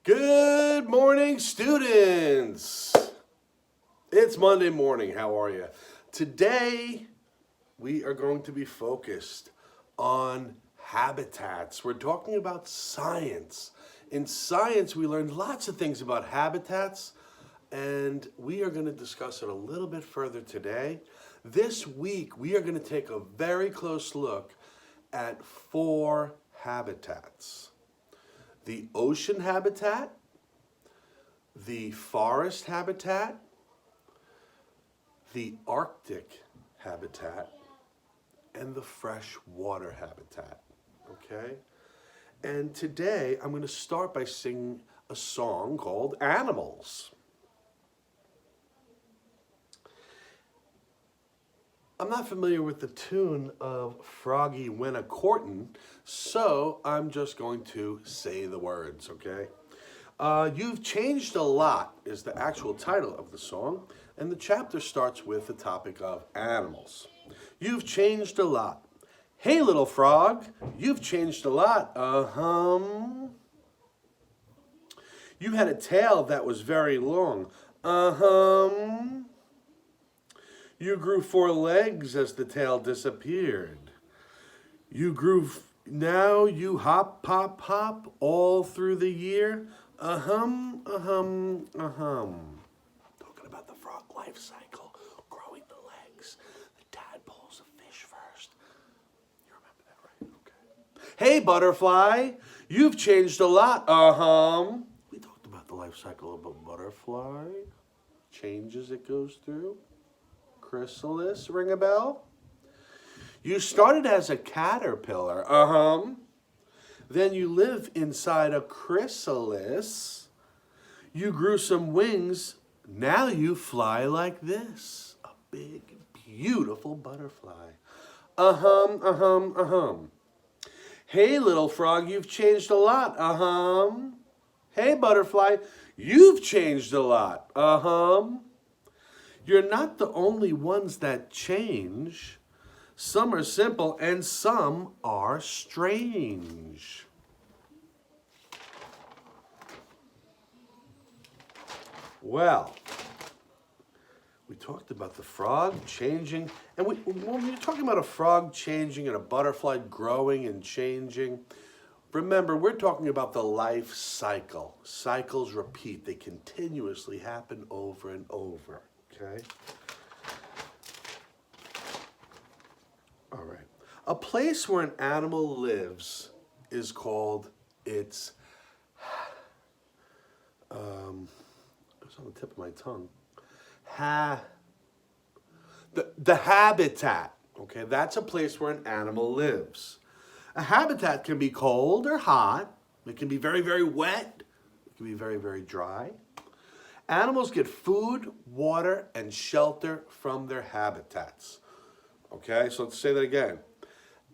Good morning, students. It's Monday morning. How are you? Today, we are going to be focused on habitats. We're talking about science. In science, we learned lots of things about habitats, and we are going to discuss it a little bit further today. This week, we are going to take a very close look at 4 habitats: the ocean habitat, the forest habitat, the Arctic habitat, and the freshwater habitat. Okay? And today I'm going to start by singing a song called Animals. I'm not familiar with the tune of Froggy Went a Courtin', so I'm just going to say the words, okay? You've Changed a Lot is the actual title of the song, and the chapter starts with the topic of animals. You've changed a lot. Hey, little frog, you've changed a lot. You had a tail that was very long. You grew 4 legs as the tail disappeared. You grew, now you hop, pop, hop all through the year. Talking about the frog life cycle, growing the legs. The tadpole's a fish first. You remember that, right? Okay. Hey, butterfly, you've changed a lot. We talked about the life cycle of a butterfly, changes it goes through. Chrysalis, ring a bell? You started as a caterpillar, Then you live inside a chrysalis. You grew some wings, now you fly like this. A big, beautiful butterfly. Hey, little frog, you've changed a lot, Hey, butterfly, you've changed a lot, You're not the only ones that change. Some are simple and some are strange. Well, we talked about the frog changing, and when you're talking about a frog changing and a butterfly growing and changing, remember, we're talking about the life cycle. Cycles repeat. They continuously happen over and over. Okay? All right. A place where an animal lives is called its, it's on the tip of my tongue, the habitat. Okay, that's a place where an animal lives. A habitat can be cold or hot. It can be very, very wet. It can be very, very dry. Animals get food, water, and shelter from their habitats. Okay, so let's say that again.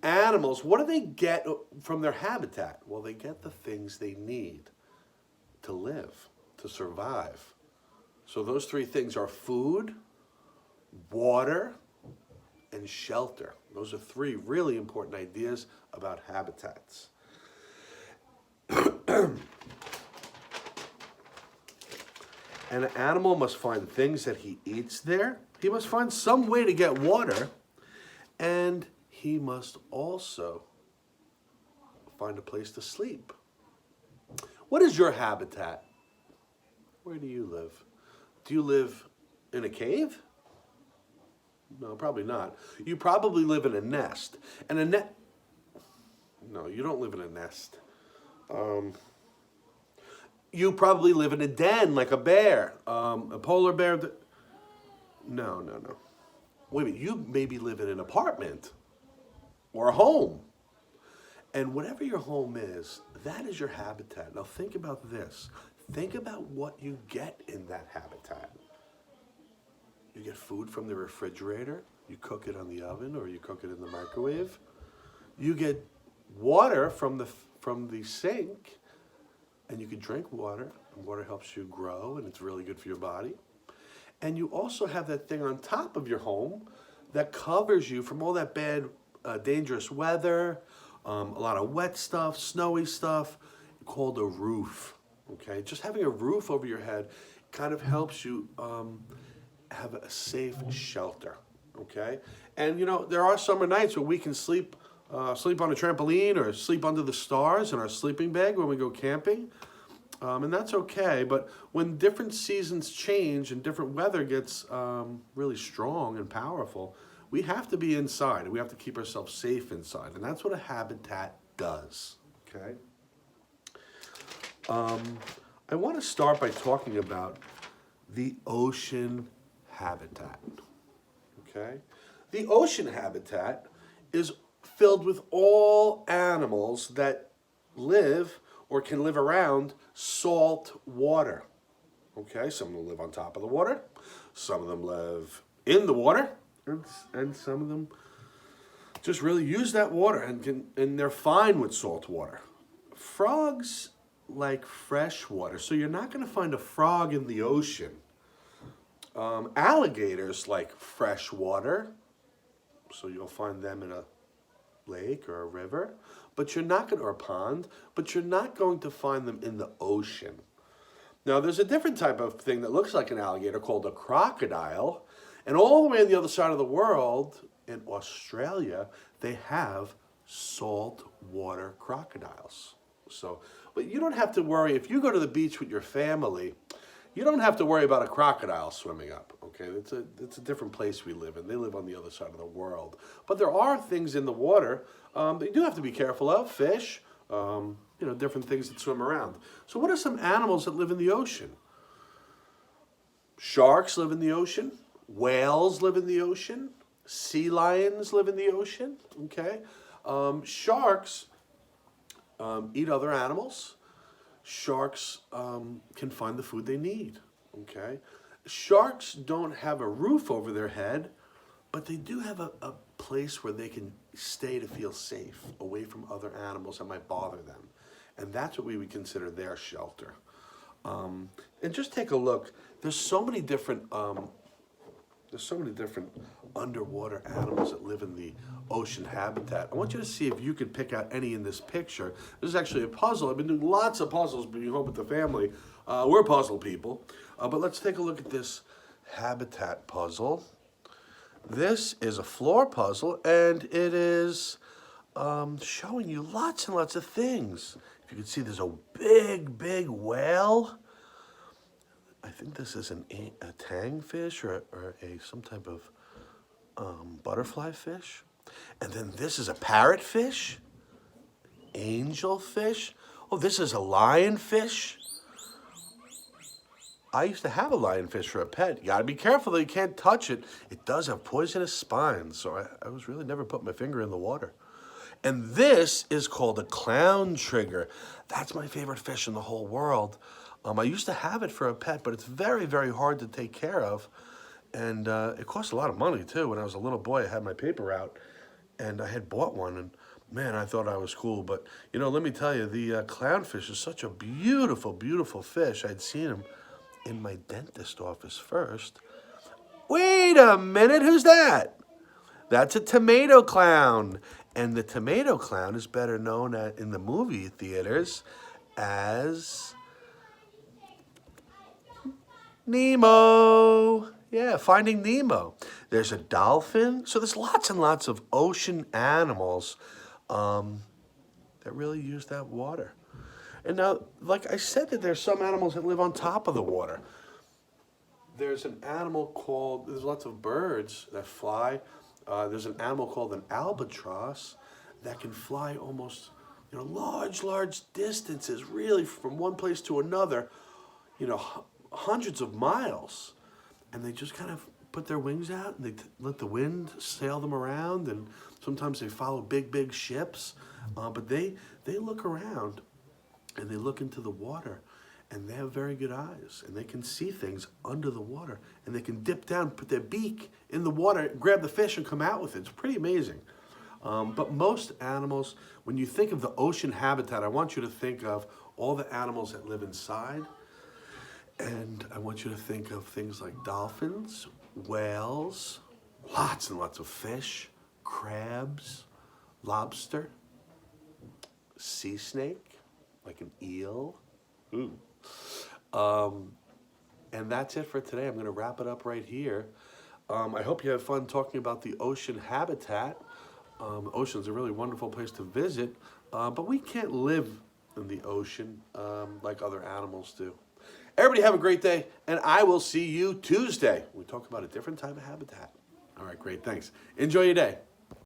Animals, what do they get from their habitat? Well, they get the things they need to live, to survive. So those 3 things are food, water, and shelter. Those are 3 really important ideas about habitats. An animal must find things that he eats there. He must find some way to get water. And he must also find a place to sleep. What is your habitat? Where do you live? Do you live in a cave? No, probably not. You probably live in a nest. And no, you don't live in a nest. You probably live in a den like a bear, a polar bear. No. Wait a minute, you maybe live in an apartment or a home. And whatever your home is, that is your habitat. Now think about this. Think about what you get in that habitat. You get food from the refrigerator, you cook it on the oven, or you cook it in the microwave. You get water from the sink, and you can drink water, and water helps you grow, and it's really good for your body. And you also have that thing on top of your home that covers you from all that bad, dangerous weather, a lot of wet stuff, snowy stuff, called a roof. Okay, just having a roof over your head kind of helps you have a safe shelter. Okay, and there are summer nights where we can sleep on a trampoline or sleep under the stars in our sleeping bag when we go camping. And that's okay, but when different seasons change and different weather gets really strong and powerful, we have to be inside and we have to keep ourselves safe inside. And that's what a habitat does, okay? I want to start by talking about the ocean habitat, okay? The ocean habitat is filled with all animals that live or can live around salt water. Okay, some of them live on top of the water, some of them live in the water, and some of them just really use that water and they're fine with salt water. Frogs like fresh water, so you're not going to find a frog in the ocean. Alligators like fresh water, so you'll find them in a lake or a river, or a pond, but you're not going to find them in the ocean. Now, there's a different type of thing that looks like an alligator called a crocodile, and all the way on the other side of the world, in Australia, they have saltwater crocodiles. So, but you don't have to worry if you go to the beach with your family. You don't have to worry about a crocodile swimming up, okay? It's a different place we live in. They live on the other side of the world. But there are things in the water that you do have to be careful of. Fish, different things that swim around. So what are some animals that live in the ocean? Sharks live in the ocean. Whales live in the ocean. Sea lions live in the ocean, okay? Sharks eat other animals. Sharks can find the food they need, okay? Sharks don't have a roof over their head, but they do have a place where they can stay to feel safe, away from other animals that might bother them. And that's what we would consider their shelter. And just take a look. There's so many different underwater animals that live in the ocean habitat. I want you to see if you could pick out any in this picture. This is actually a puzzle. I've been doing lots of puzzles being home with the family. We're puzzle people. But let's take a look at this habitat puzzle. This is a floor puzzle, and it is showing you lots and lots of things. If you can see, there's a big whale. I think this is a tangfish or some type of butterfly fish. And then this is a parrotfish, angelfish. Oh, this is a lionfish. I used to have a lionfish for a pet. You gotta be careful though, you can't touch it. It does have poisonous spines, so I was really never put my finger in the water. And this is called a clown trigger. That's my favorite fish in the whole world. I used to have it for a pet, but it's very, very hard to take care of. And it cost a lot of money too. When I was a little boy, I had my paper route and I had bought one, and man, I thought I was cool. But let me tell you, the clownfish is such a beautiful, beautiful fish. I'd seen him in my dentist office first. Wait a minute, who's that? That's a tomato clown. And the tomato clown is better known in the movie theaters as Nemo. Yeah, Finding Nemo. There's a dolphin. So there's lots and lots of ocean animals that really use that water. And now, like I said, that there's some animals that live on top of the water. There's lots of birds that fly. There's an animal called an albatross that can fly almost, large distances, really from one place to another, hundreds of miles. And they just kind of put their wings out and they let the wind sail them around, and sometimes they follow big ships. But they look around and they look into the water, and they have very good eyes, and they can see things under the water, and they can dip down, put their beak in the water, grab the fish and come out with it. It's pretty amazing. But most animals, when you think of the ocean habitat, I want you to think of all the animals that live inside. And I want you to think of things like dolphins, whales, lots and lots of fish, crabs, lobster, sea snake, like an eel, And that's it for today. I'm going to wrap it up right here. I hope you have fun talking about the ocean habitat. The ocean's a really wonderful place to visit, but we can't live in the ocean like other animals do. Everybody have a great day, and I will see you Tuesday. We talk about a different type of habitat. All right, great. Thanks. Enjoy your day.